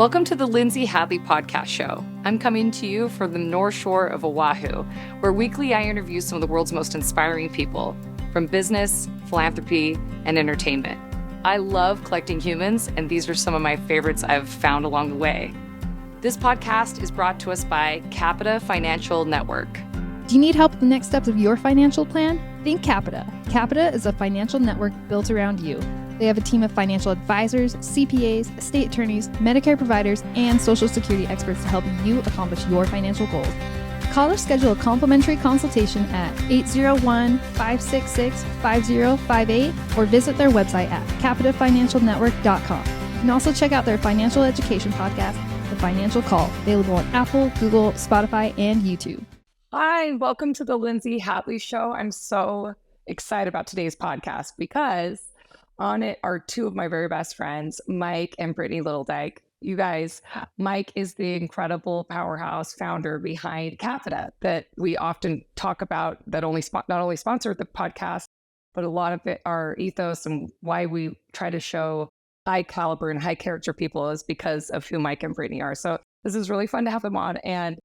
Welcome to the Lindsay Hadley podcast show. I'm coming to you from the North Shore of Oahu, where weekly I interview some of the world's most inspiring people from business, philanthropy, and entertainment. I love collecting humans, and these are some of my favorites I've found along the way. This podcast is brought to us by Capita Financial Network. Do you need help with the next steps of your financial plan? Think Capita. Capita is a financial network built around you. They have a team of financial advisors, CPAs, estate attorneys, Medicare providers, and Social Security experts to help you accomplish your financial goals. Call or schedule a complimentary consultation at 801-566-5058 or visit their website at capitafinancialnetwork.com. You can also check out their financial education podcast, The Financial Call, available on Apple, Google, Spotify, and YouTube. Hi, welcome to the Lindsay Hadley Show. I'm so excited about today's podcast because on it are two of my very best friends, Mike and Britney Littledike. You guys, Mike is the incredible powerhouse founder behind Capita that we often talk about, that not only sponsor the podcast, but a lot of it, our ethos and why we try to show high caliber and high character people is because of who Mike and Britney are. So this is really fun to have them on. And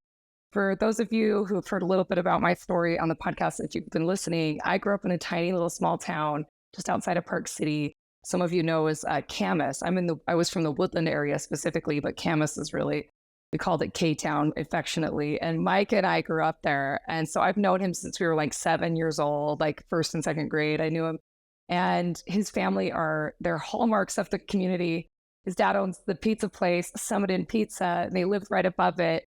for those of you who have heard a little bit about my story on the podcast that you've been listening, I grew up in a tiny little small town just outside of Park City. Some of you know as Camas. I was from the Woodland area specifically, but Camas is really, we called it K-Town affectionately. And Mike and I grew up there. And so I've known him since we were like 7 years old, like first and second grade. I knew him. And his family they're hallmarks of the community. His dad owns the pizza place, Summit in Pizza, and they lived right above it.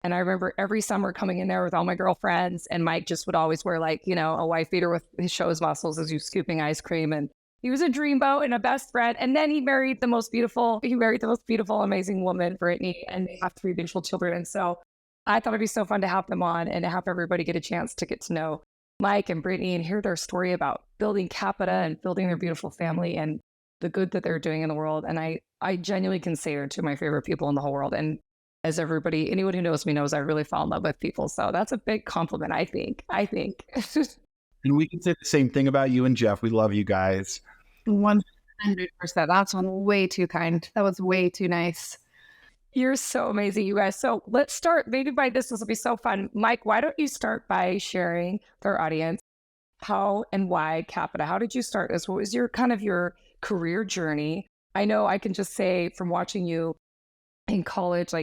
And I remember every summer coming in there with all my girlfriends, and Mike just would always wear a wife beater with his show his muscles as he was scooping ice cream. And he was a dreamboat and a best friend. And then he married the most beautiful, amazing woman, Brittany, and they have 3 beautiful children. And so I thought it'd be so fun to have them on and to have everybody get a chance to get to know Mike and Brittany and hear their story about building Capita and building their beautiful family and the good that they're doing in the world. And I genuinely consider they're 2 of my favorite people in the whole world. And as anyone who knows me knows, I really fall in love with people. So that's a big compliment, I think. And we can say the same thing about you and Jeff. We love you guys. 100%. That's way too kind. That was way too nice. You're so amazing, you guys. So let's start maybe by this will be so fun. Mike, why don't you start by sharing with our audience how and why Capita? How did you start this? What was your career journey? I know I can just say from watching you in college,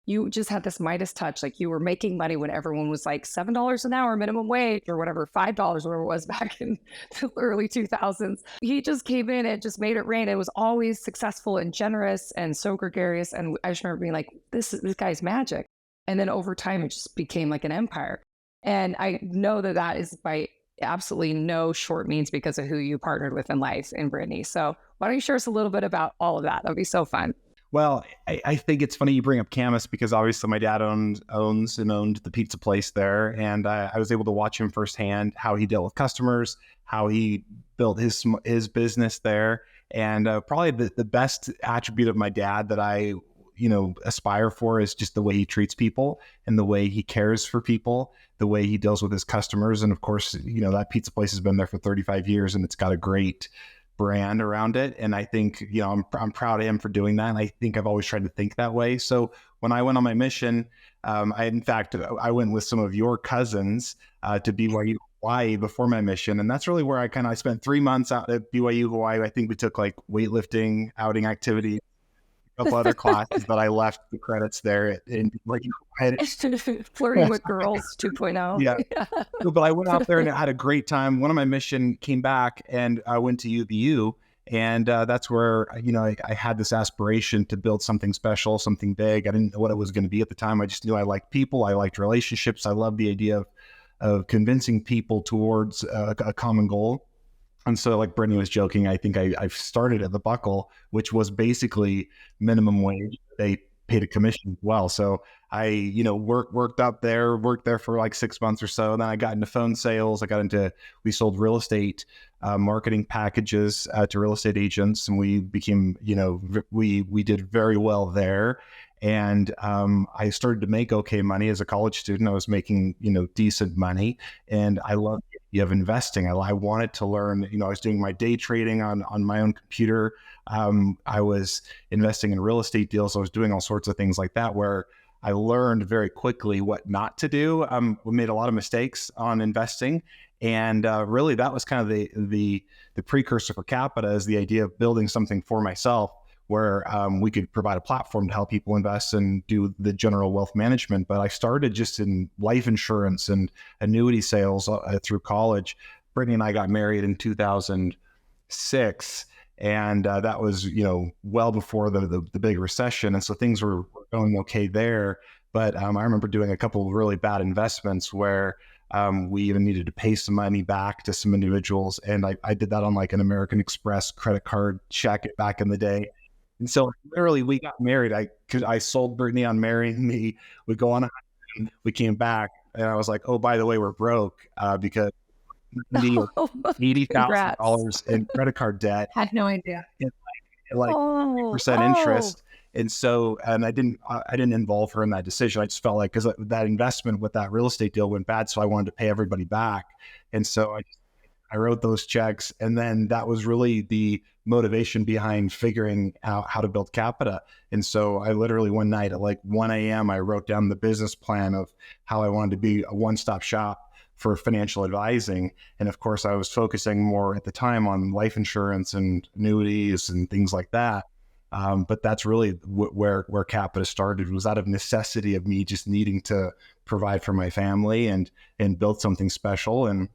you just had this Midas touch. You were making money when everyone was like $7 an hour minimum wage or whatever, $5, whatever it was back in the early 2000s. He just came in and just made it rain. It was always successful and generous and so gregarious. And I just remember being like, this guy's magic. And then over time, it just became like an empire. And I know that is by absolutely no short means because of who you partnered with in life in Brittany. So why don't you share us a little bit about all of that? That'd be so fun. Well, I think it's funny you bring up Camas because obviously my dad owns and owned the pizza place there. And I was able to watch him firsthand, how he dealt with customers, how he built his business there. And probably the best attribute of my dad that I, aspire for is just the way he treats people and the way he cares for people, the way he deals with his customers. And of course, that pizza place has been there for 35 years and it's got a great brand around it. And I think, I'm proud of him for doing that. And I think I've always tried to think that way. So when I went on my mission, I went with some of your cousins to BYU Hawaii before my mission. And that's really where I spent 3 months out at BYU Hawaii. I think we took weightlifting, outing activities, a couple other classes, but I left the credits there in Flirting with Girls 2.0. Yeah. But I went out there and I had a great time. One of my mission came back and I went to UVU. And that's where, I had this aspiration to build something special, something big. I didn't know what it was going to be at the time. I just knew I liked people. I liked relationships. I loved the idea of convincing people towards a common goal. And so like Brittany was joking, I think I started at the Buckle, which was basically minimum wage. They paid a commission as well. So I, worked there for like 6 months or so. And then I got into phone sales. We sold real estate marketing packages to real estate agents. And we became, we did very well there. And I started to make okay money as a college student. I was making, decent money, and I loved the idea of investing. I wanted to learn, I was doing my day trading on my own computer. I was investing in real estate deals. I was doing all sorts of things like that, where I learned very quickly what not to do. We made a lot of mistakes on investing. And really, that was kind of the precursor for Capita, is the idea of building something for myself where we could provide a platform to help people invest and do the general wealth management. But I started just in life insurance and annuity sales through college. Brittany and I got married in 2006. And that was, well before the big recession. And so things were going okay there. But I remember doing a couple of really bad investments where we even needed to pay some money back to some individuals. And I did that on like an American Express credit card check back in the day. And so literally we got married. I sold Brittany on marrying me. We go on a honeymoon, we came back, and I was like, oh, by the way, we're broke because $80,000 in credit card debt. Had no idea. And like 3% interest. And so, and I didn't involve her in that decision. I just felt like, because that investment with that real estate deal went bad, so I wanted to pay everybody back. And so I wrote those checks, and then that was really the motivation behind figuring out how to build Capita. And so I literally one night at like 1 a.m., I wrote down the business plan of how I wanted to be a one-stop shop for financial advising. And of course, I was focusing more at the time on life insurance and annuities and things like that. But that's really where Capita started, was out of necessity of me just needing to provide for my family and build something special. And,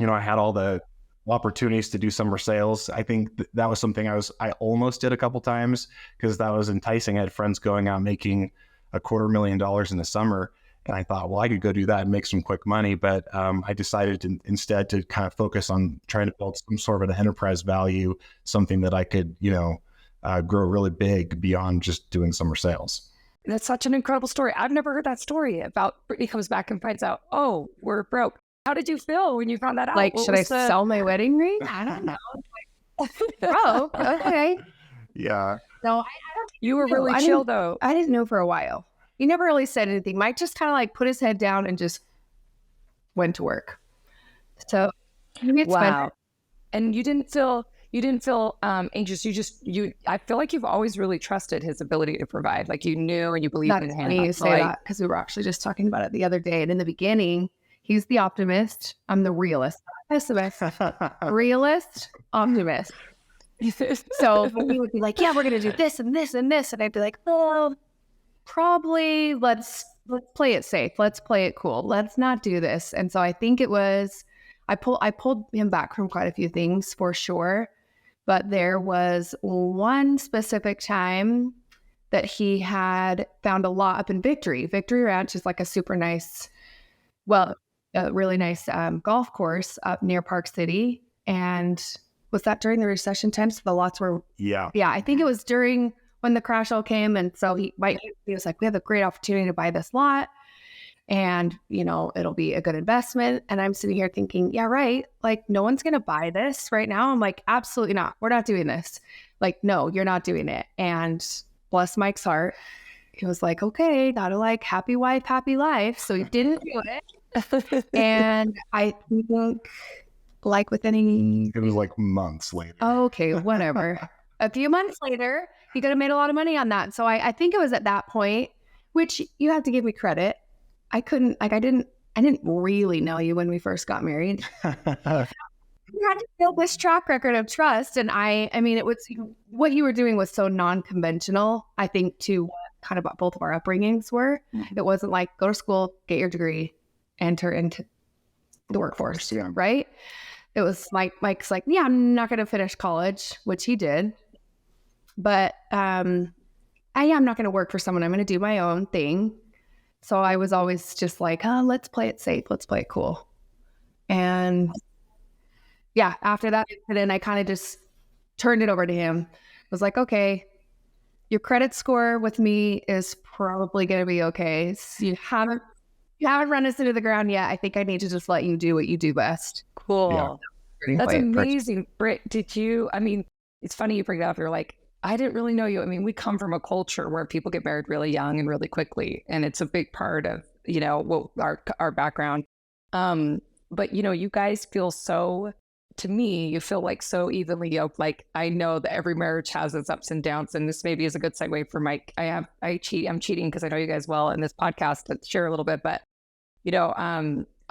I had all the opportunities to do summer sales. I think that was something I almost did a couple times, because that was enticing. I had friends going out making $250,000 in the summer. And I thought, well, I could go do that and make some quick money. But I decided instead to kind of focus on trying to build some sort of an enterprise value, something that I could, grow really big beyond just doing summer sales. That's such an incredible story. I've never heard that story about Brittany comes back and finds out, oh, we're broke. How did you feel when you found that out? Like, should I sell my wedding ring? I don't know. Broke. Okay. Yeah. No, you were really chill though. I didn't know for a while. He never really said anything. Mike just kind of like put his head down and just went to work. So wow. And you didn't feel anxious. I feel like you've always really trusted his ability to provide. Like you knew and you believed in him. That's funny you say that, because we were actually just talking about it the other day. And in the beginning, he's the optimist. I'm the realist. Pessimist. Realist, optimist. So he would be like, yeah, we're going to do this and this and this. And I'd be like, oh, probably let's play it safe. Let's play it cool. Let's not do this. And so I think it was, I pulled him back from quite a few things for sure. But there was one specific time that he had found a lot up in Victory. Victory Ranch is like a super nice, a really nice golf course up near Park City. And was that during the recession time? So the lots were, yeah, I think it was during when the crash all came. And so he was like, we have a great opportunity to buy this lot, and, it'll be a good investment. And I'm sitting here thinking, yeah, right. Like, no one's going to buy this right now. I'm like, absolutely not. We're not doing this. Like, no, you're not doing it. And bless Mike's heart, he was like, okay, gotta like happy wife, happy life. So he didn't do it. And I think like within it was like months later. Okay, whatever. A few months later, he could have made a lot of money on that. So I think it was at that point, which you have to give me credit. I didn't really know you when we first got married. You had to build this track record of trust. And I mean, it was, what you were doing was so non-conventional, I think, to what kind of both of our upbringings were. Mm-hmm. It wasn't like, go to school, get your degree, enter into the workforce, right? It was like, Mike's like, yeah, I'm not going to finish college, which he did. But I'm not going to work for someone. I'm going to do my own thing. So I was always just like, let's play it safe. Let's play it cool. And yeah, after that incident, I kind of just turned it over to him. I was like, okay, your credit score with me is probably going to be okay. So you haven't run us into the ground yet. I think I need to just let you do what you do best. Cool. Yeah. That's amazing. Britt, it's funny you bring that up. You're like, I didn't really know you. I mean, we come from a culture where people get married really young and really quickly, and it's a big part of, our background. But you guys feel so, to me, you feel like so evenly yoked. Like, I know that every marriage has its ups and downs, and this maybe is a good segue for Mike. I'm cheating because I know you guys well in this podcast to share a little bit, but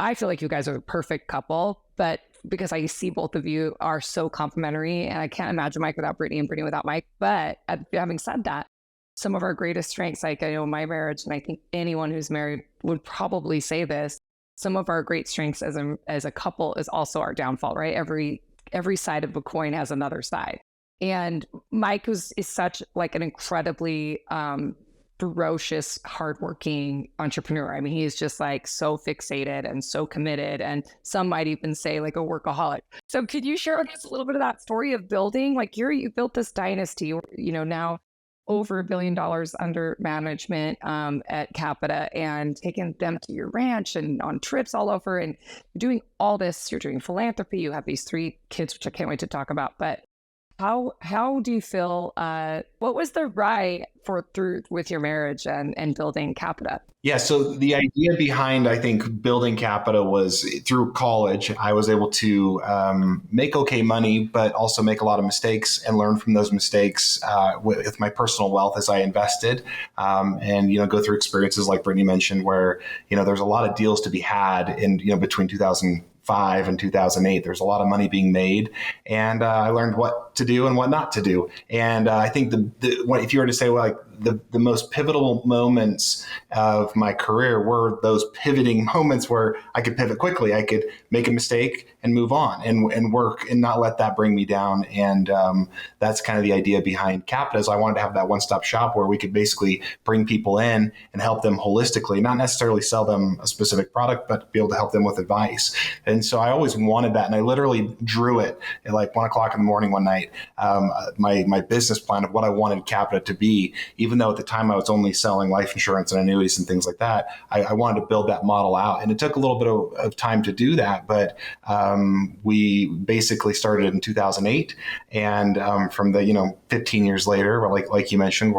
I feel like you guys are a perfect couple, but because I see both of you are so complimentary, and I can't imagine Mike without Britney and Britney without Mike. But having said that, some of our greatest strengths, like I know my marriage, and I think anyone who's married would probably say this, some of our great strengths as a couple is also our downfall, right? Every side of a coin has another side. And Mike is such like an incredibly ferocious, hardworking entrepreneur. I mean, he's just like so fixated and so committed, and some might even say like a workaholic. So could you share with us a little bit of that story of building, like you built this dynasty, now over $1 billion under management at Capita, and taking them to your ranch and on trips all over, and you're doing all this, you're doing philanthropy, you have these 3 kids, which I can't wait to talk about. But how do you feel, what was the ride through with your marriage and building Capita? Yeah, so the idea behind, I think, building Capita was through college. I was able to make okay money, but also make a lot of mistakes and learn from those mistakes with my personal wealth as I invested, and go through experiences like Brittany mentioned, where there's a lot of deals to be had in between 2005 and 2008. There's a lot of money being made, and I learned what to do and what not to do. And I think if you were to say, well, like the most pivotal moments of my career were those pivoting moments where I could pivot quickly. I could make a mistake and move on and work and not let that bring me down. And that's kind of the idea behind Capita. Is I wanted to have that one-stop shop where we could basically bring people in and help them holistically, not necessarily sell them a specific product, but be able to help them with advice. And so I always wanted that. And I literally drew it at like 1:00 in the morning one night, my business plan of what I wanted Capita to be, even though at the time I was only selling life insurance and annuities and things like that. I wanted to build that model out. And it took a little bit of time to do that. But we basically started in 2008. And from the, 15 years later, like you mentioned,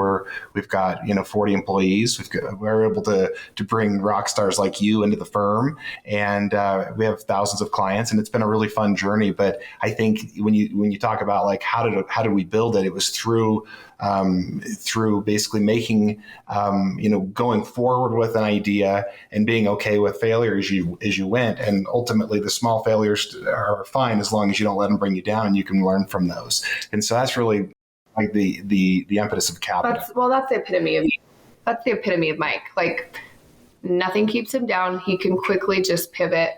we've got, 40 employees. We're able to bring rock stars like you into the firm. And we have thousands of clients, and it's been a really fun journey. But I think when you talk about like how did we build it, it was through basically making, going forward with an idea and being okay with failure as you went. And ultimately the small failures are fine as long as you don't let them bring you down and you can learn from those. And so that's really like the impetus of Capita. That's the epitome of Mike. Like nothing keeps him down. He can quickly just pivot,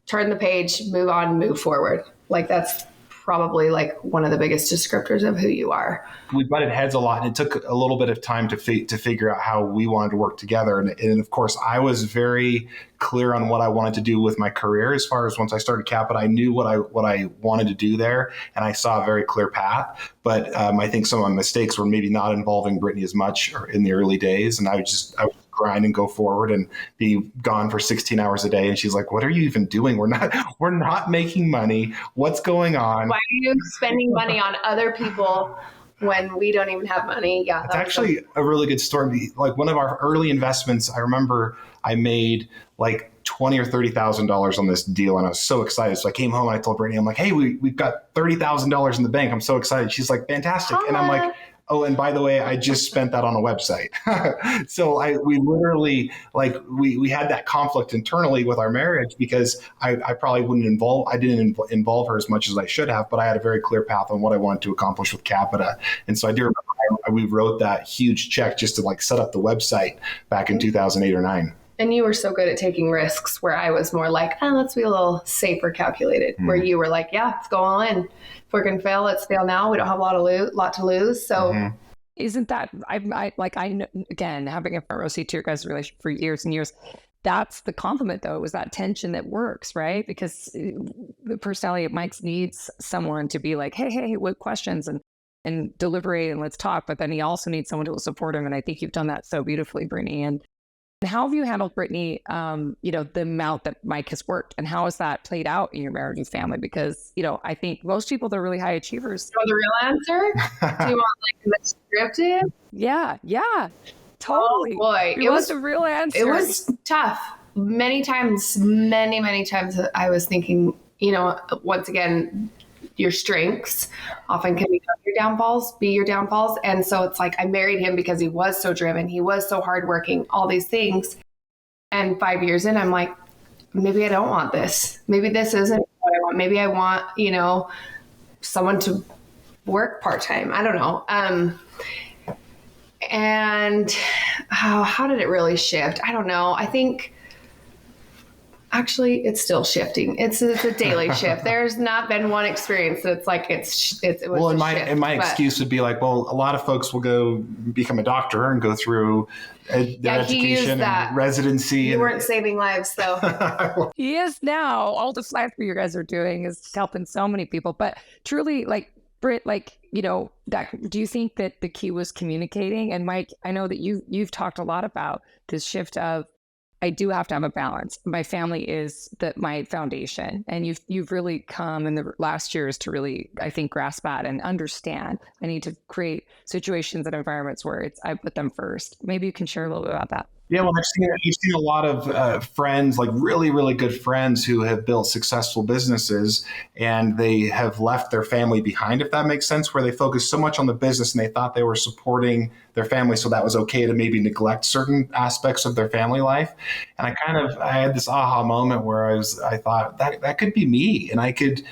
turn the page, move on, move forward. Like that's probably like one of the biggest descriptors of who you are. We butted heads a lot, and it took a little bit of time to figure out how we wanted to work together. And of course, I was very clear on what I wanted to do with my career. As far as once I started Capita, I knew what I wanted to do there, and I saw a very clear path. But I think some of my mistakes were maybe not involving Britney as much in the early days, and I would grind and go forward and be gone for 16 hours a day. And she's like, "What are you even doing? We're not making money. What's going on? Why are you spending money on other people when we don't even have money?" Yeah, it's actually a really good story. Like one of our early investments, I remember I made like $20,000 or $30,000 on this deal, and I was so excited. So I came home and I told Brittany, I'm like, "Hey, we've got $30,000 in the bank. I'm so excited." She's like, "Fantastic!" And I'm like, "Oh, and by the way, I just spent that on a website." So we literally we had that conflict internally with our marriage because I probably didn't involve her as much as I should have, but I had a very clear path on what I wanted to accomplish with Capita. And so I do remember we wrote that huge check just to like set up the website back in 2008 or 9. And you were so good at taking risks, where I was more like, let's be a little safer calculated, where you were like, yeah, let's go all in. If we're going to fail, let's fail now. We don't have a lot to lose. So isn't that, I know, again, having a front row seat to your guys' relationship for years and years, that's the compliment though, was that tension that works, right? Because the personality of Mike's needs someone to be like, hey, what questions, and deliberate and let's talk. But then he also needs someone who will support him. And I think you've done that so beautifully, Brittany. And And how have you handled, Brittany, the amount that Mike has worked, and how has that played out in your marriage and family? Because, I think most people, they're really high achievers. You want the real answer? Do you want the scripted? Yeah, totally. Oh boy. It was the real answer. It was tough. Many times I was thinking, once again, your strengths often can become be your downfalls. And so it's like, I married him because he was so driven. He was so hardworking, all these things. And 5 years in, I'm like, maybe I don't want this. Maybe this isn't what I want. Maybe I want, someone to work part-time. I don't know. And how did it really shift? I don't know. I think actually it's still shifting. It's a daily shift. There's not been one experience that it's like it was well, and my excuse would be like, well, a lot of folks will go become a doctor and go through their education and residency. You weren't saving lives, though. He is now. All the philanthropy you guys are doing is helping so many people. But truly, like, Britt, do you think that the key was communicating? And Mike, I know that you've talked a lot about this shift of, I do have to have a balance. My family is my foundation, and you've really come in the last years to really, I think, grasp that and understand. I need to create situations and environments where I put them first. Maybe you can share a little bit about that. Yeah, well, I've seen a lot of friends, like really, really good friends who have built successful businesses, and they have left their family behind, if that makes sense, where they focused so much on the business and they thought they were supporting their family. So that was okay to maybe neglect certain aspects of their family life. And I had this aha moment where I thought that could be me, and I could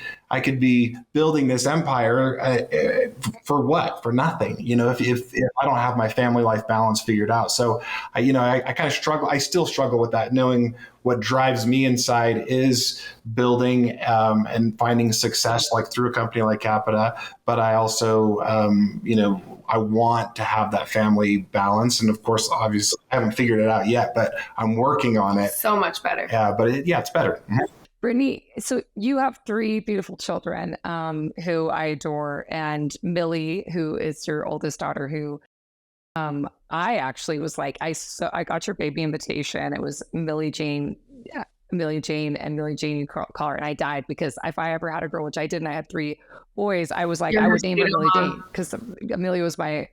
be building this empire for what? For nothing, if I don't have my family life balance figured out. So I kind of struggle. I still struggle with that, knowing what drives me inside is building and finding success, like through a company like Capita. But I also, I want to have that family balance. And of course, obviously, I haven't figured it out yet, but I'm working on it. So much better. Yeah, but it's better. Brittany, so you have 3 beautiful children who I adore, and Millie, who is your oldest daughter, who I actually was like, I got your baby invitation. It was Millie Jane, and Millie Jane, you call her, and I died because if I ever had a girl, which I didn't, I had 3 boys, I was like, I would name her Millie Jane because Amelia was my,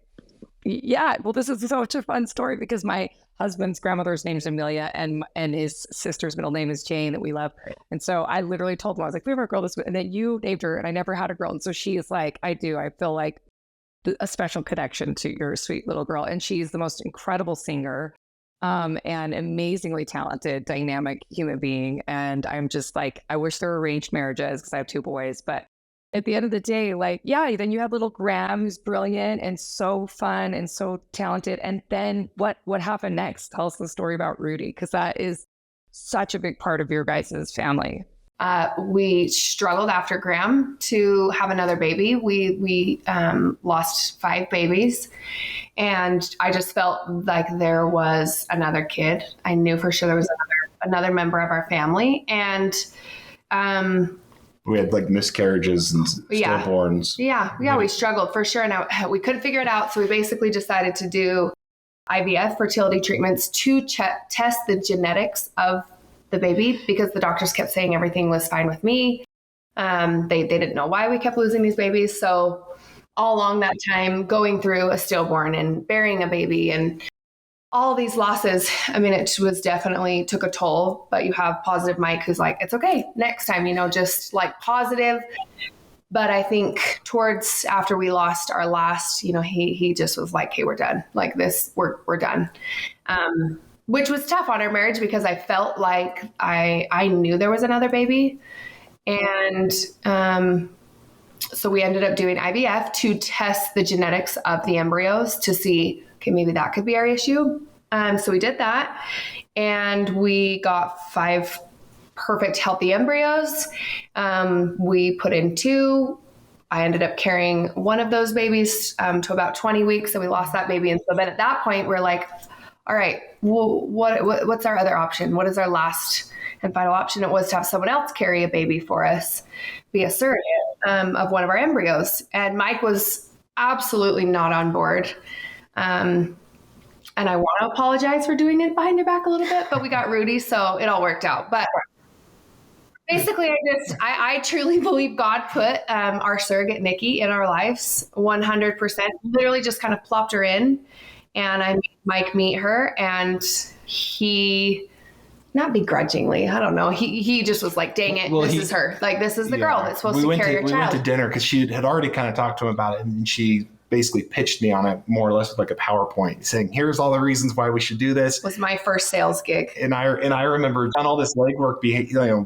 well, this is such a fun story because my husband's grandmother's name is Amelia, and his sister's middle name is Jane, that we love. And so I literally told him, I was like, we have a girl this way. And then you named her, and I never had a girl. And so she is like, I feel like a special connection to your sweet little girl. And she's the most incredible singer, and amazingly talented, dynamic human being. And I'm just like, I wish there were arranged marriages because I have 2 boys, but at the end of the day, then you have little Graham, who's brilliant and so fun and so talented. And then what happened next? Tell us the story about Rudy, because that is such a big part of your guys' family. We struggled after Graham to have another baby. We lost 5 babies, and I just felt like there was another kid. I knew for sure there was another member of our family, and we had like miscarriages and stillborns. Yeah, we struggled for sure. And we couldn't figure it out. So we basically decided to do IVF fertility treatments to test the genetics of the baby, because the doctors kept saying everything was fine with me. They didn't know why we kept losing these babies. So all along that time, going through a stillborn and burying a baby and all these losses, it was definitely took a toll. But you have positive Mike, who's like, it's okay, next time, just like positive. But I think towards after we lost our last, he just was like, hey, we're done. Like this, we're done. Which was tough on our marriage because I felt like I knew there was another baby. And so we ended up doing IVF to test the genetics of the embryos to see, okay, maybe that could be our issue. So we did that, and we got 5 perfect healthy embryos. We put in 2. I ended up carrying one of those babies to about 20 weeks, and we lost that baby. And so then at that point, we're like, all right, well, what's our other option? What is our last and final option? It was to have someone else carry a baby for us, be a surrogate of one of our embryos. And Mike was absolutely not on board. And I want to apologize for doing it behind your back a little bit, but we got Rudy, so it all worked out. But basically, I truly believe God put our surrogate Nikki in our lives 100%. Literally just kind of plopped her in, and I made Mike meet her, and he, not begrudgingly, I don't know, he just was like, dang it, this is her. Like, this is the girl that's supposed to carry your child. We went to dinner because she had already kind of talked to him about it, and she basically pitched me on it more or less with like a PowerPoint saying, here's all the reasons why we should do this. It was my first sales gig. And I remember done all this legwork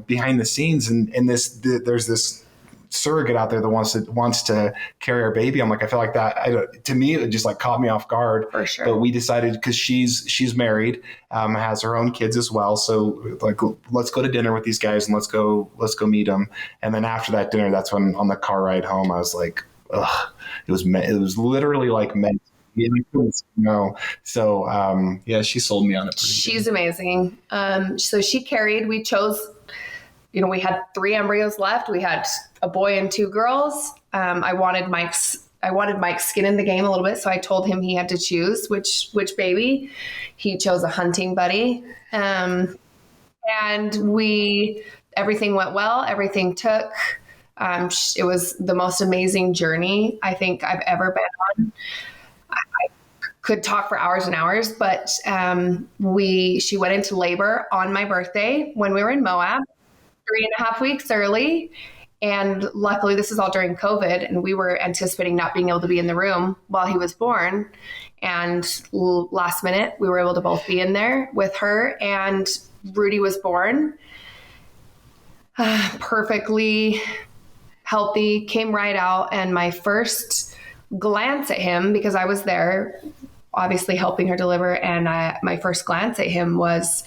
behind the scenes, and there's this surrogate out there that wants to carry our baby. I'm like, I feel like that, to me, it just like caught me off guard. For sure. But we decided, because she's married, has her own kids as well. So like, let's go to dinner with these guys and let's go meet them. And then after that dinner, that's when on the car ride home, I was like, ugh, it was literally like meant. No. So, she sold me on it. She's amazing. So she carried, we chose, we had 3 embryos left. We had a boy and 2 girls. I wanted Mike's skin in the game a little bit. So I told him he had to choose which baby. He chose a hunting buddy. And everything went well. Everything took. It was the most amazing journey I think I've ever been on. I could talk for hours and hours, but she went into labor on my birthday when we were in Moab, 3.5 weeks early. And luckily, this is all during COVID, and we were anticipating not being able to be in the room while he was born. And last minute, we were able to both be in there with her, and Rudy was born perfectly healthy, came right out. And my first glance at him, because I was there obviously helping her deliver, and my first glance at him was,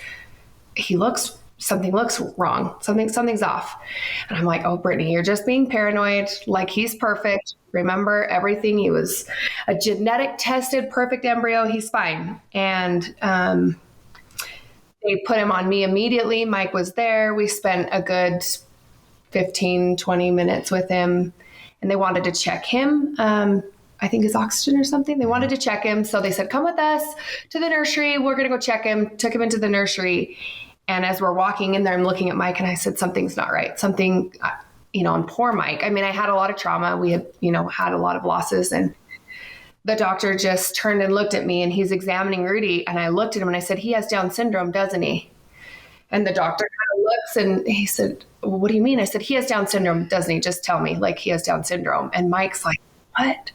something looks wrong. Something's off. And I'm like, oh, Britney, you're just being paranoid. Like, he's perfect. Remember everything. He was a genetic tested perfect embryo. He's fine. And they put him on me immediately. Mike was there. We spent a good 15, 20 minutes with him, and they wanted to check him. I think his oxygen or something. They wanted to check him. So they said, come with us to the nursery. We're going to go check him. Took him into the nursery. And as we're walking in there, I'm looking at Mike, and I said, something's not right. Something, and poor Mike. I mean, I had a lot of trauma. We had, had a lot of losses, and the doctor just turned and looked at me, and he's examining Rudy. And I looked at him and I said, he has Down syndrome, doesn't he? And the doctor kind of looks and he said, well, what do you mean? I said, he has Down syndrome, doesn't he? Just tell me, like, he has Down syndrome. And Mike's like, what?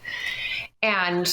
And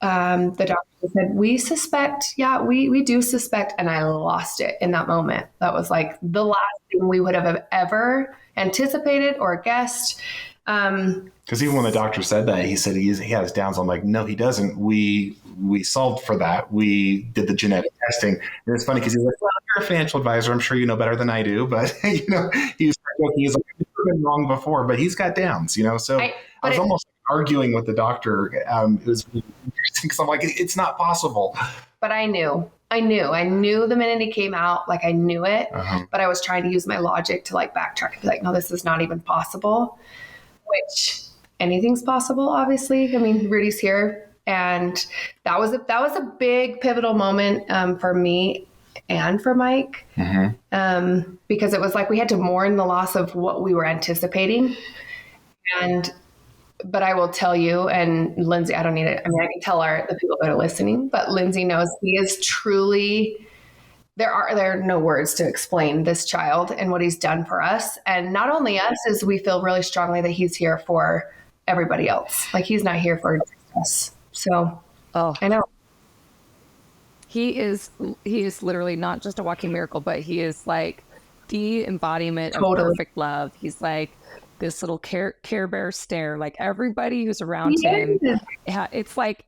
the doctor said, we suspect. Yeah, we do suspect. And I lost it in that moment. That was like the last thing we would have ever anticipated or guessed. Because even when the doctor said that, he said he has Downs. I'm like, no, he doesn't. We solved for that. We did the genetic testing. And it's funny because he's like, well, you're a financial advisor. I'm sure you know better than I do. But, he's like, I've been wrong before, but he's got Downs, So I was almost arguing with the doctor. It was really interesting because I'm like, it's not possible. But I knew the minute he came out, like, I knew it, but I was trying to use my logic to like backtrack and be like, no, this is not even possible, which anything's possible, obviously. I mean, Rudy's here. And that was a big pivotal moment for me and for Mike, because it was like we had to mourn the loss of what we were anticipating. But I will tell you, and Lindsay, I don't need it. I mean, I can tell the people that are listening, but Lindsay knows he is truly, there are no words to explain this child and what he's done for us. And not only us, is we feel really strongly that he's here for everybody else. Like, he's not here for us. So, I know. He is literally not just a walking miracle, but he is like the embodiment of perfect love. He's like this little care bear stare. Like, everybody who's around him, it's like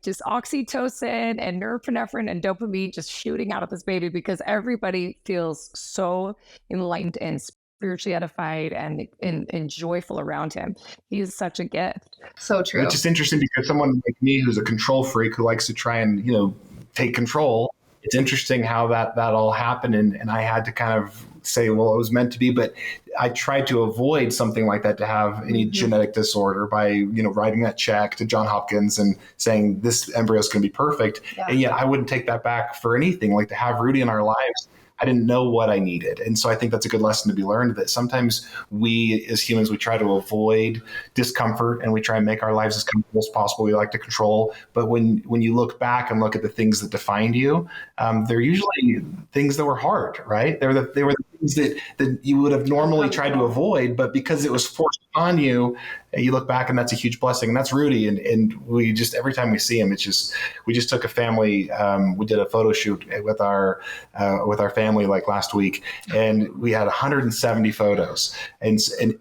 just oxytocin and norepinephrine and dopamine just shooting out of this baby, because everybody feels so enlightened and spiritually edified and joyful around him. He is such a gift. So true. It's just interesting because someone like me, who's a control freak, who likes to try and take control, it's interesting how that all happened, and I had to kind of say, well, it was meant to be, but I tried to avoid something like that to have any genetic disorder by, writing that check to John Hopkins and saying this embryo is going to be perfect. Yeah. And yet I wouldn't take that back for anything. Like, to have Rudy in our lives, I didn't know what I needed. And so I think that's a good lesson to be learned, that sometimes we as humans, we try to avoid discomfort and we try and make our lives as comfortable as possible. We like to control. But when you look back and look at the things that defined you, they're usually things that were hard, right? They were the things that you would have normally tried to avoid, but because it was forced upon you, you look back and that's a huge blessing. And that's Rudy. And we just, every time we see him, we just took a family, we did a photo shoot with our family like last week, and we had 170 photos, and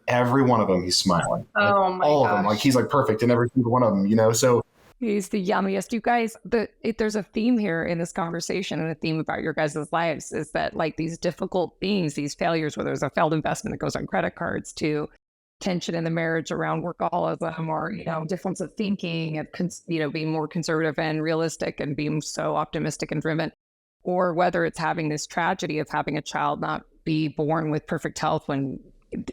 every one of them he's smiling. Oh my all gosh. of them, like he's like perfect in every single one of them, so he's the yummiest. You guys, there's a theme here in this conversation, and a theme about your guys' lives is that, like, these difficult things, these failures, whether there's a failed investment that goes on credit cards, to tension in the marriage around workaholism, or difference of thinking, and being more conservative and realistic and being so optimistic and driven, or whether it's having this tragedy of having a child not be born with perfect health when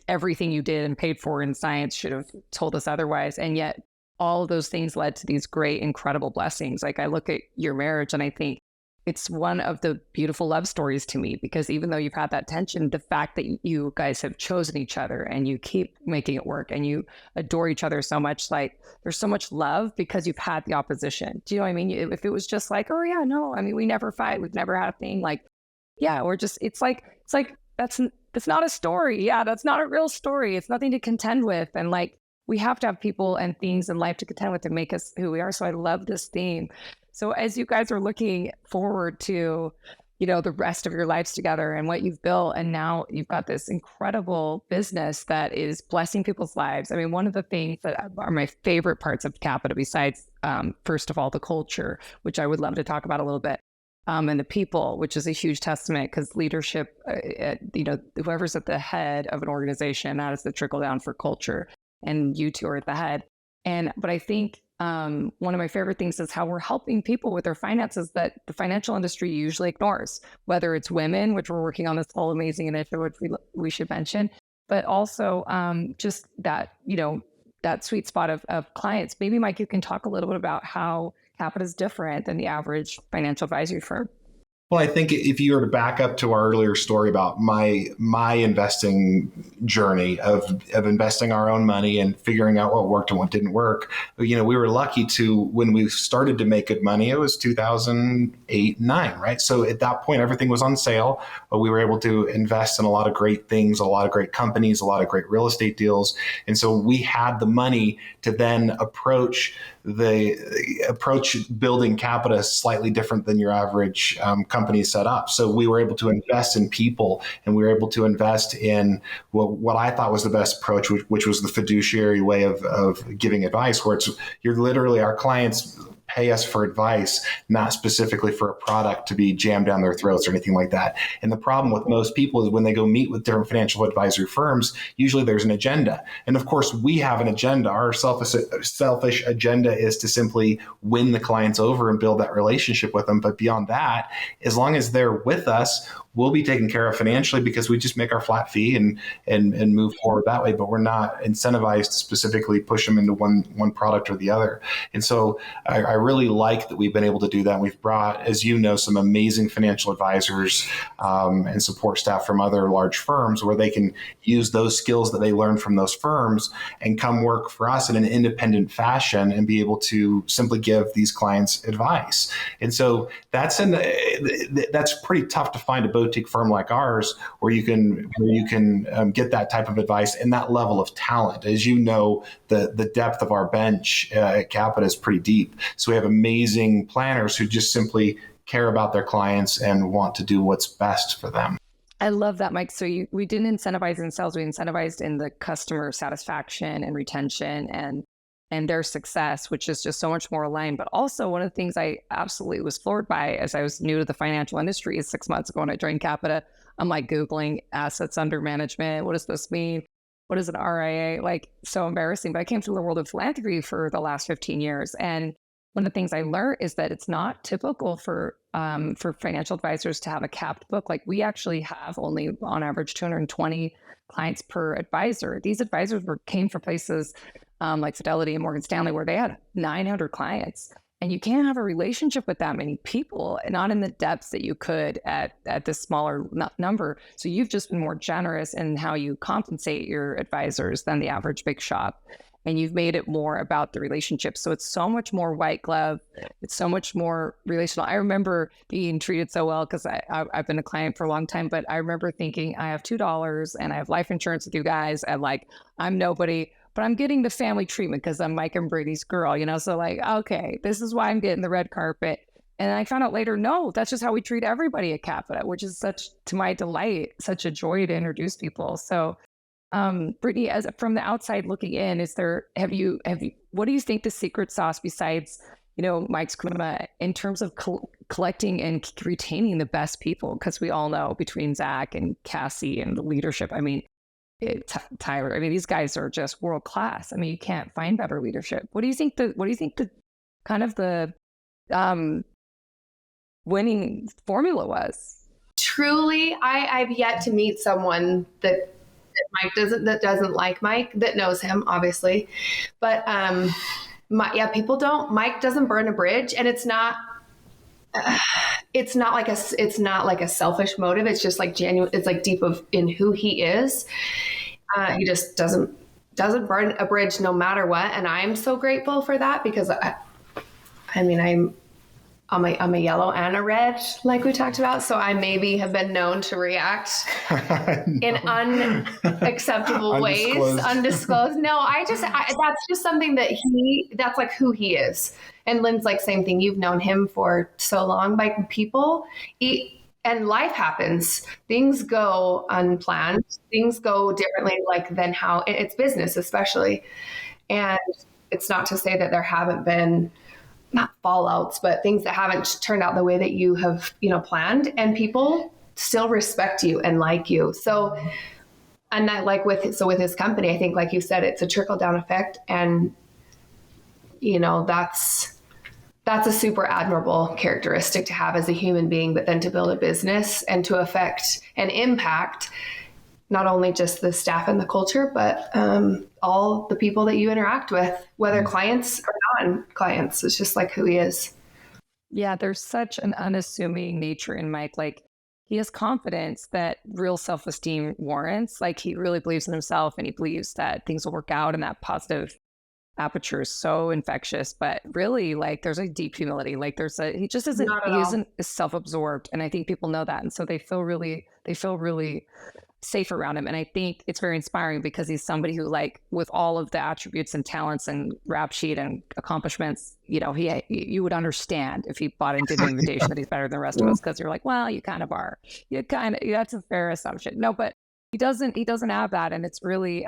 everything you did and paid for in science should have told us otherwise. And yet all of those things led to these great, incredible blessings. Like, I look at your marriage and I think it's one of the beautiful love stories to me, because even though you've had that tension, the fact that you guys have chosen each other and you keep making it work and you adore each other so much, like, there's so much love because you've had the opposition. Do you know what I mean? If it was just like, oh yeah, no, I mean, we never fight, we've never had a thing, like, yeah, we're just, it's like, that's not a story. Yeah, that's not a real story. It's nothing to contend with. And like, we have to have people and things in life to contend with to make us who we are. So I love this theme. So as you guys are looking forward to, the rest of your lives together and what you've built, and now you've got this incredible business that is blessing people's lives. I mean, one of the things that are my favorite parts of Capita, besides, first of all, the culture, which I would love to talk about a little bit, and the people, which is a huge testament, because leadership, whoever's at the head of an organization, that is the trickle down for culture, and you two are at the head. But I think one of my favorite things is how we're helping people with their finances that the financial industry usually ignores, whether it's women, which we're working on this whole amazing initiative, which we should mention, but also just that, that sweet spot of clients. Maybe, Mike, you can talk a little bit about how Capita is different than the average financial advisory firm. Well, I think if you were to back up to our earlier story about my investing journey of investing our own money and figuring out what worked and what didn't work, we were lucky to, when we started to make good money, it was 2008, 9, right? So at that point, everything was on sale. We were able to invest in a lot of great things, a lot of great companies, a lot of great real estate deals. And so we had the money to then approach building Capita slightly different than your average company set up. So we were able to invest in people, and we were able to invest in what I thought was the best approach, which was the fiduciary way of giving advice, where you're literally, our clients pay us for advice, not specifically for a product to be jammed down their throats or anything like that. And the problem with most people is when they go meet with different financial advisory firms, usually there's an agenda. And of course, we have an agenda. Our selfish agenda is to simply win the clients over and build that relationship with them. But beyond that, as long as they're with us, we'll be taken care of financially, because we just make our flat fee and move forward that way. But we're not incentivized to specifically push them into one product or the other. And so I really like that we've been able to do that. And we've brought, as you know, some amazing financial advisors and support staff from other large firms, where they can use those skills that they learned from those firms and come work for us in an independent fashion and be able to simply give these clients advice. And so that's pretty tough to find a boutique firm like ours where you can get that type of advice and that level of talent. As you know, the depth of our bench at Capita is pretty deep. So we have amazing planners who just simply care about their clients and want to do what's best for them. I love that, Mike. So we didn't incentivize in sales, we incentivized in the customer satisfaction and retention and their success, which is just so much more aligned. But also, one of the things I absolutely was floored by as I was new to the financial industry is 6 months ago when I joined Capita, I'm like Googling assets under management. What does this mean? What is an RIA? Like, so embarrassing. But I came through the world of philanthropy for the last 15 years. And one of the things I learned is that it's not typical for financial advisors to have a capped book. Like we actually have only on average 220 clients per advisor. These advisors came from places like Fidelity and Morgan Stanley, where they had 900 clients. And you can't have a relationship with that many people, and not in the depths that you could at this smaller number. So you've just been more generous in how you compensate your advisors than the average big shop. And you've made it more about the relationship. So it's so much more white glove. It's so much more relational. I remember being treated so well because I've been a client for a long time, but I remember thinking, I have $2 and I have life insurance with you guys. And like, I'm nobody, but I'm getting the family treatment because I'm Mike and Britney's girl, you know? So like, okay, this is why I'm getting the red carpet. And I found out later, no, that's just how we treat everybody at Capita, which is such, to my delight, such a joy to introduce people. So Britney, as from the outside looking in, what do you think the secret sauce besides, Mike's charisma in terms of collecting and retaining the best people? Because we all know between Zach and Cassie and the leadership, I mean, Tyler, I mean, these guys are just world class. I mean, you can't find better leadership. What do you think the kind of the winning formula was? Truly, I've yet to meet someone that doesn't like Mike, that knows him, obviously. But people don't. Mike doesn't burn a bridge, and it's not like a selfish motive. It's just like genuine. It's like deep in who he is. He just doesn't burn a bridge no matter what, and I'm so grateful for that because I'm a yellow and a red, like we talked about. So I maybe have been known to react in unacceptable ways, undisclosed. No, that's just something that's like who he is. And Lynn's like, same thing. You've known him for so long. Like and life happens. Things go unplanned. Things go differently, than how it's business, especially. And it's not to say that there haven't been not fallouts, but things that haven't turned out the way that you have, planned, and people still respect you and like you. So, and that with his company, I think, like you said, it's a trickle down effect. And, that's a super admirable characteristic to have as a human being, but then to build a business and to affect and impact not only just the staff and the culture, but all the people that you interact with, whether clients or non-clients. It's just like who he is. Yeah, there's such an unassuming nature in Mike. Like, he has confidence that real self-esteem warrants. Like, he really believes in himself, and he believes that things will work out, and that positive aperture is so infectious. But really, there's a deep humility. He just isn't self-absorbed, and I think people know that, and so they feel really safe around him. And I think it's very inspiring because he's somebody who, with all of the attributes and talents and rap sheet and accomplishments, you would understand if he bought into the invitation that he's better than the rest of us, because you're like, well, you kind of are. That's a fair assumption. No, but he doesn't have that. And it's really,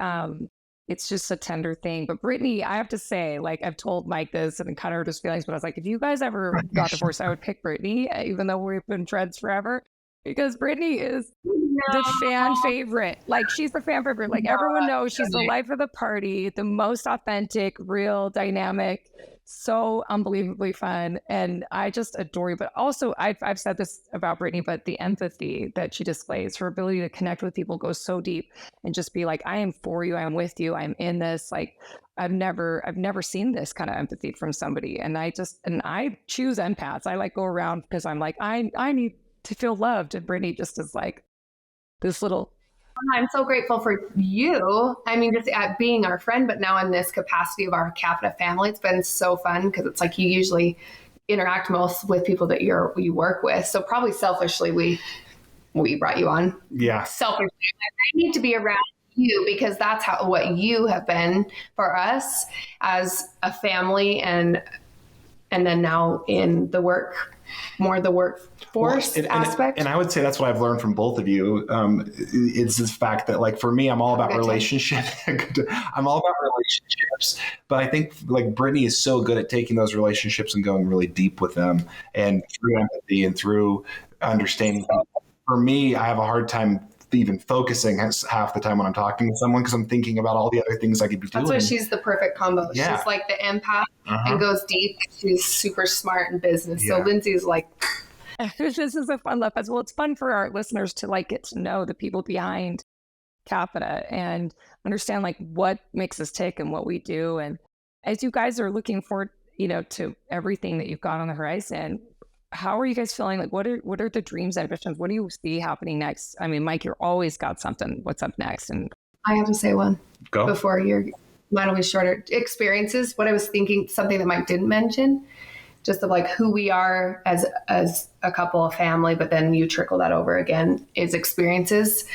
it's just a tender thing. But Britney, I have to say, I've told Mike this and kind of hurt his feelings, but I was like, if you guys ever got divorced, I would pick Britney, even though we've been friends forever. Because Britney is the fan favorite. She's the fan favorite. Everyone knows she's the life of the party, the most authentic, real, dynamic, so unbelievably fun. And I just adore you. But also, I've said this about Britney, but the empathy that she displays, her ability to connect with people goes so deep and just be like, I am for you. I am with you. I'm in this. I've never seen this kind of empathy from somebody. And I choose empaths. I go around because I'm like, I need to feel loved, and Britney just is this little. I'm so grateful for you. I mean, just at being our friend, but now in this capacity of our Capita family, it's been so fun because it's you usually interact most with people that you work with. So probably selfishly, we brought you on. Yeah. Selfishly, I need to be around you because that's what you have been for us as a family, and then now in the workforce aspect. And I would say that's what I've learned from both of you. It's this fact that for me, I'm all about relationship. I'm all about relationships, but I think Britney is so good at taking those relationships and going really deep with them, and through empathy and through understanding. For me, I have a hard time even focusing half the time when I'm talking to someone because I'm thinking about all the other things I could be doing. That's why she's the perfect combo. Yeah. She's like the empath and goes deep. She's super smart in business. So Lindsay's like... This is a fun love festival. It's fun for our listeners to like get to know the people behind Capita and understand like what makes us tick and what we do. And as you guys are looking forward, to everything that you've got on the horizon, how are you guys feeling? Like, what are the dreams and ambitions? What do you see happening next? I mean, Mike, you're always got something. What's up next? And I have to say one. Go. Before mine will be shorter. Experiences. What I was thinking, something that Mike didn't mention, just of like who we are as a couple, a family, but then you trickle that over again, is experiences.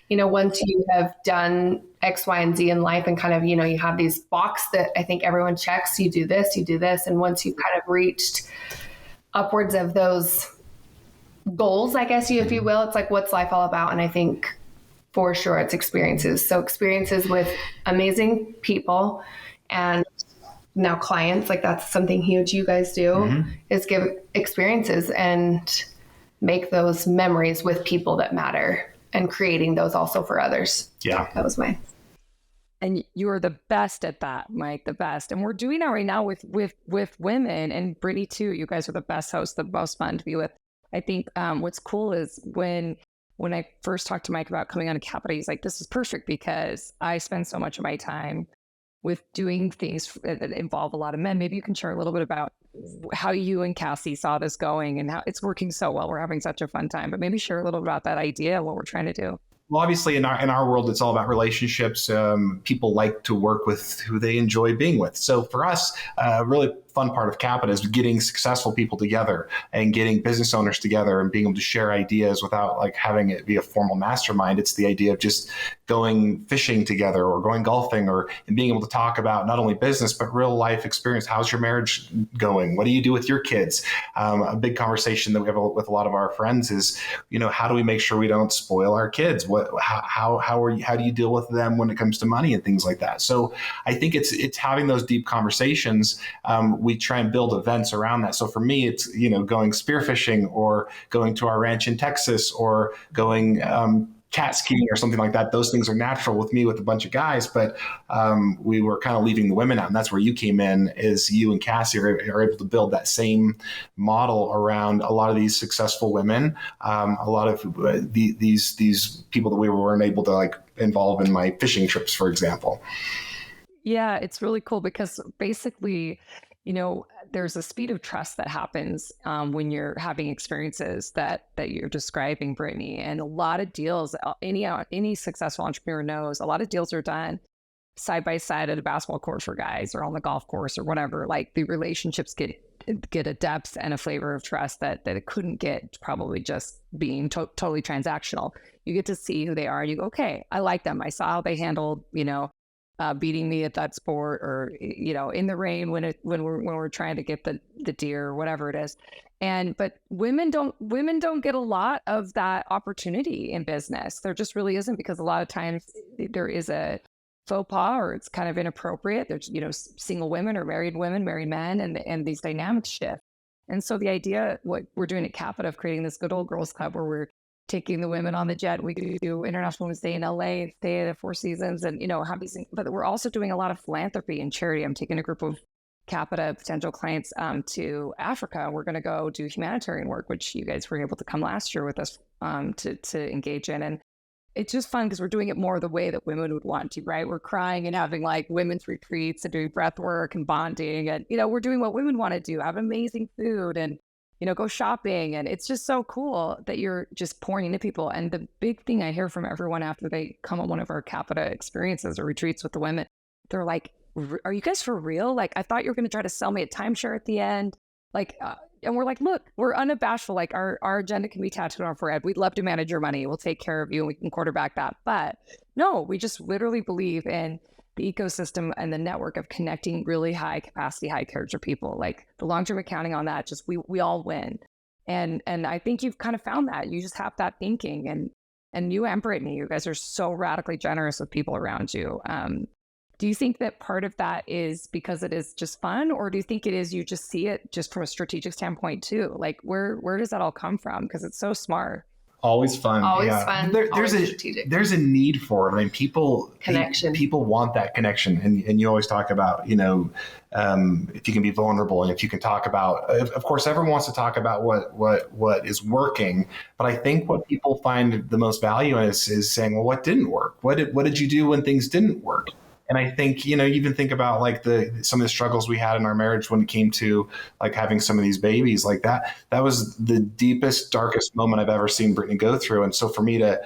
Once you have done X, Y, and Z in life and kind of, you have these box that I think everyone checks, you do this. And once you've kind of reached upwards of those goals, I guess, if you will, it's like, what's life all about? And I think for sure it's experiences. So experiences with amazing people and now clients, like that's something huge you guys do, is give experiences and make those memories with people that matter and creating those also for others. Yeah. That was mine. And you are the best at that, Mike, the best. And we're doing that right now with women, and Britney too. You guys are the best hosts, the most fun to be with. I think what's cool is when I first talked to Mike about coming on to Capita, he's like, this is perfect because I spend so much of my time with doing things that involve a lot of men. Maybe you can share a little bit about how you and Cassie saw this going and how it's working so well. We're having such a fun time, but maybe share a little about that idea, what we're trying to do. Well, obviously, in our world, it's all about relationships. People like to work with who they enjoy being with. So for us, a really fun part of Capita is getting successful people together and getting business owners together and being able to share ideas without like having it be a formal mastermind. It's the idea of just going fishing together or going golfing and being able to talk about not only business, but real life experience. How's your marriage going? What do you do with your kids? A big conversation that we have with a lot of our friends is, how do we make sure we don't spoil our kids? How do you deal with them when it comes to money and things like that? So I think it's having those deep conversations. We try and build events around that. So for me, it's, going spearfishing or going to our ranch in Texas or going cat skiing or something like that. Those things are natural with me with a bunch of guys, but we were kind of leaving the women out. And that's where you came in, is you and Cassie are able to build that same model around a lot of these successful women, a lot of these people that we weren't able to like involve in my fishing trips, for example. Yeah, it's really cool because basically, there's a speed of trust that happens when you're having experiences that you're describing, Brittany. And a lot of deals, any successful entrepreneur knows, a lot of deals are done side by side at a basketball court for guys or on the golf course or whatever. Like the relationships get a depth and a flavor of trust that it couldn't get probably just being totally transactional. You get to see who they are and you go, okay, I like them. I saw how they handled, beating me at that sport, or in the rain when we're trying to get the deer or whatever it is. But women don't get a lot of that opportunity in business. There just really isn't, because a lot of times there is a faux pas or it's kind of inappropriate. There's single women or married women, married men, and these dynamics shift. And so the idea, what we're doing at Capita, of creating this good old girls club where we're taking the women on the jet. We do International Women's Day in LA, stay at the Four Seasons, and have these things. But we're also doing a lot of philanthropy and charity. I'm taking a group of Capita potential clients to Africa. We're going to go do humanitarian work, which you guys were able to come last year with us to engage in. And it's just fun because we're doing it more the way that women would want to, right? We're crying and having like women's retreats and doing breath work and bonding. And, we're doing what women want to do, have amazing food and go shopping. And it's just so cool that you're just pouring into people. And the big thing I hear from everyone after they come on one of our Capita experiences or retreats with the women, they're like, are you guys for real? Like, I thought you were going to try to sell me a timeshare at the end. Like, and we're like, look, we're unabashful. Like our agenda can be tattooed on our forehead. We'd love to manage your money. We'll take care of you and we can quarterback that. But no, we just literally believe in the ecosystem and the network of connecting really high capacity, high character people. Like the long-term accounting on that, just we all win. And I think you've kind of found that. You just have that thinking. And you and Brittany, you guys are so radically generous with people around you. Do you think that part of that is because it is just fun, or do you think it is you just see it just from a strategic standpoint too? Like where does that all come from? Because it's so smart. Always fun. Always yeah. fun. There's always a strategic. there's a need for it. I mean, Connection. People want that connection, and you always talk about, if you can be vulnerable and if you can talk about. Of course, everyone wants to talk about what is working, but I think what people find the most value in is saying, well, what didn't work? What did you do when things didn't work? And I think, you even think about like some of the struggles we had in our marriage when it came to like having some of these babies like that. That was the deepest, darkest moment I've ever seen Brittany go through. And so for me to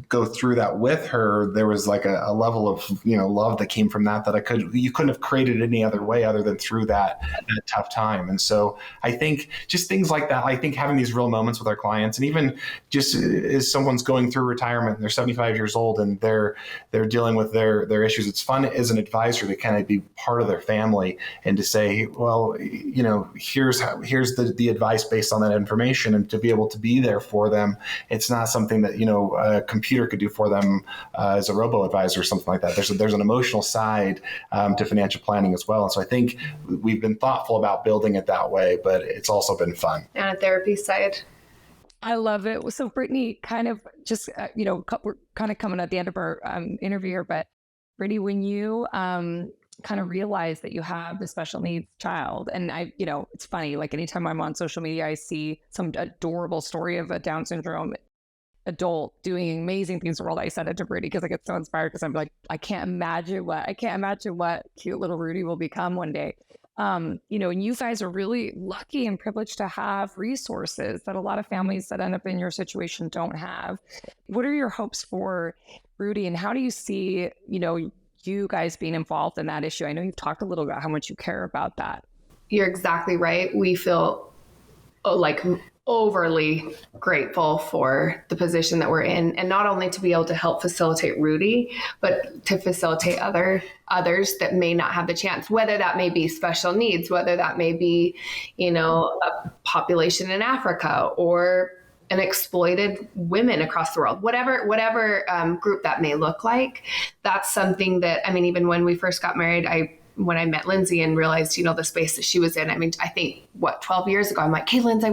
go through that with her, there was like a level of, love that came from that you couldn't have created any other way other than through that tough time. And so I think just things like that, I think having these real moments with our clients, and even just as someone's going through retirement and they're 75 years old and they're dealing with their issues, it's fun as an advisor to kind of be part of their family and to say, well, here's the advice based on that information, and to be able to be there for them. It's not something that a computer could do for them as a robo advisor or something like that. There's an emotional side to financial planning as well, and so I think we've been thoughtful about building it that way, but it's also been fun. And a therapy side. I love it. So Brittany, kind of just we're kind of coming at the end of our interview here, but Brittany, when you kind of realize that you have the special needs child, and it's funny, like anytime I'm on social media, I see some adorable story of a Down syndrome adult doing amazing things in the world. I send it to Brittany because I get so inspired, because I'm like, I can't imagine what cute little Rudy will become one day. And you guys are really lucky and privileged to have resources that a lot of families that end up in your situation don't have. What are your hopes for Rudy, and how do you see, you guys being involved in that issue? I know you've talked a little about how much you care about that. You're exactly right. We feel like overly grateful for the position that we're in, and not only to be able to help facilitate Rudy, but to facilitate others that may not have the chance, whether that may be special needs, whether that may be, a population in Africa or an exploited women across the world, whatever group that may look like. That's something that, even when we first got married, when I met Lindsay and realized, the space that she was in, I think 12 years ago, I'm like, hey, Lindsay, I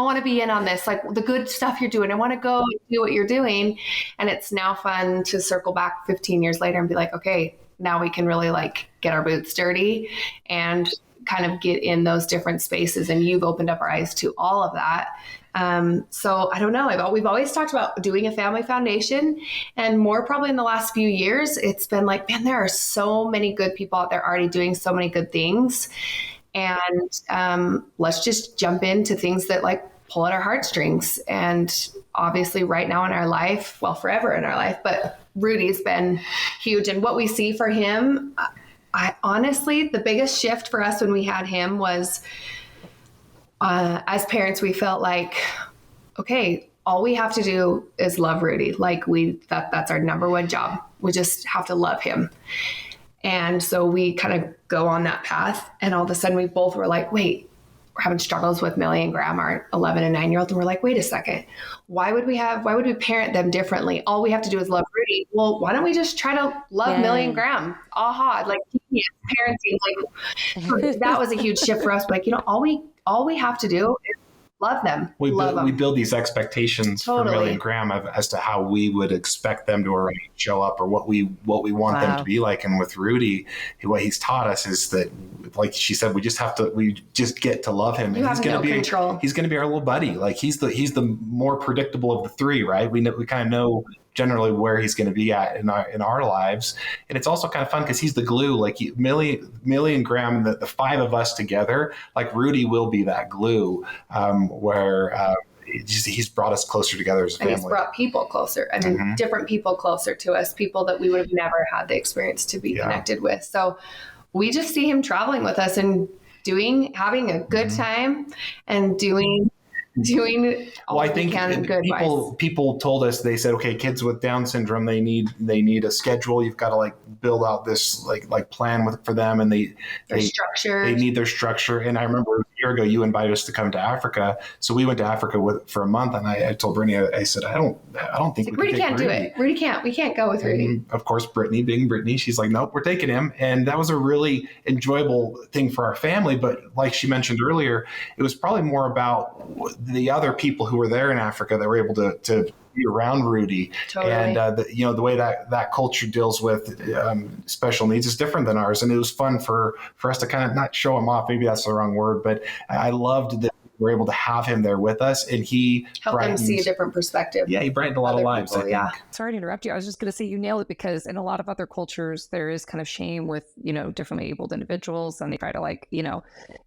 want to be in on this, like the good stuff you're doing. I want to go and do what you're doing. And it's now fun to circle back 15 years later and be like, okay, now we can really like get our boots dirty and kind of get in those different spaces. And you've opened up our eyes to all of that. So I don't know. We've always talked about doing a family foundation, and more probably in the last few years, it's been like, man, there are so many good people out there already doing so many good things. And let's just jump into things that like pull at our heartstrings. And obviously right now in our life, well, forever in our life, but Rudy's been huge. And what we see for him, I honestly, the biggest shift for us when we had him was, as parents, we felt like, okay, all we have to do is love Rudy. Like that's our number one job. We just have to love him. And so we kind of go on that path, and all of a sudden we both were like, wait, we're having struggles with Millie and Graham, our 11 and 9-year-old. And we're like, wait a second, why would we parent them differently? All we have to do is love Rudy. Well, why don't we just try to love Millie and Graham? Aha, like parenting, like that was a huge shift for us. Like, all we have to do is love them. We build these expectations for Millie and Graham as to how we would expect them to already show up, or what we want them to be like. And with Rudy, what he's taught us is that, like she said, we just get to love him. You have no control. He's going to be our little buddy. Like he's the more predictable of the three, right? We kind of know generally where he's going to be at in our lives. And it's also kind of fun because he's the glue. Like Millie and Graham, the five of us together, like Rudy will be that glue, where he's brought us closer together as a family. And he's brought people closer. Different people closer to us, people that we would have never had the experience to be connected with. So we just see him traveling with us and having a good time and doing all I think people told us, they said, okay, kids with Down syndrome, they need a schedule. You've got to like build out this like plan for them, and they structure. They need their structure. And I remember year ago, you invited us to come to Africa. So we went to Africa for a month, and I told Brittany, I said, I don't think we Rudy can can't do it. Rudy can't. We can't go with Rudy. And of course, Brittany, being Brittany, she's like, nope, we're taking him. And that was a really enjoyable thing for our family. But like she mentioned earlier, it was probably more about the other people who were there in Africa that were able to be around Rudy. Totally. And the way that culture deals with special needs is different than ours. And it was fun for us to kind of not show him off. Maybe that's the wrong word, but I loved that we were able to have him there with us, and he helped them see a different perspective. Yeah, he brightened a lot of lives. People, I think. Yeah. Sorry to interrupt you. I was just going to say you nailed it, because in a lot of other cultures, there is kind of shame with, differently abled individuals, and they try to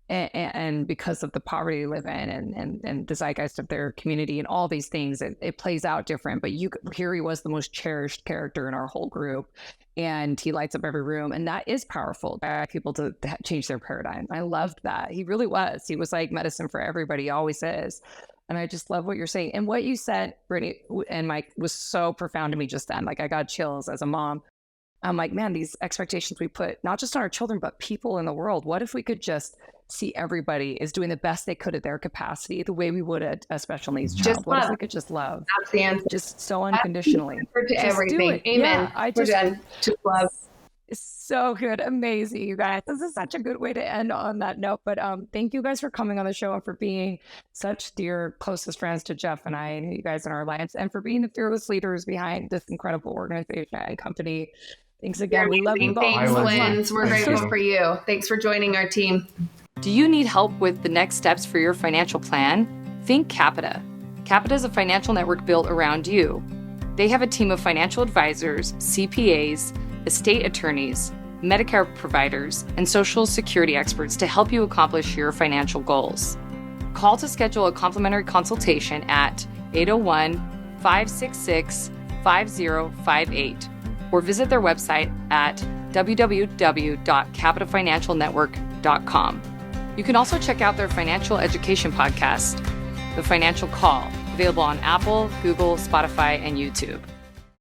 and because of the poverty they live in and the zeitgeist of their community and all these things, it plays out different. But here he was the most cherished character in our whole group, and he lights up every room, and that is powerful for people to change their paradigm. I loved that. He really was. He was like medicine for everybody. He always is. And I just love what you're saying. And what you said, Brittany and Mike, was so profound to me just then. Like, I got chills as a mom. I'm like, man, these expectations we put not just on our children, but people in the world. What if we could just see everybody is doing the best they could at their capacity, the way we would a special needs child? What if we could just love? That's the answer. Just so unconditionally. To everything. Amen. Yeah, Just love. So good. Amazing, you guys. This is such a good way to end on that note. But thank you guys for coming on the show and for being such dear, closest friends to Jeff and I and you guys in our lives, and for being the fearless leaders behind this incredible organization and company. Thanks again. We love you both. Thanks, Lindsay. We're grateful for you. Thanks for joining our team. Do you need help with the next steps for your financial plan? Think Capita. Capita is a financial network built around you. They have a team of financial advisors, CPAs, estate attorneys, Medicare providers, and Social Security experts to help you accomplish your financial goals. Call to schedule a complimentary consultation at 801-566-5058 or visit their website at www.capitafinancialnetwork.com. You can also check out their financial education podcast, The Financial Call, available on Apple, Google, Spotify, and YouTube.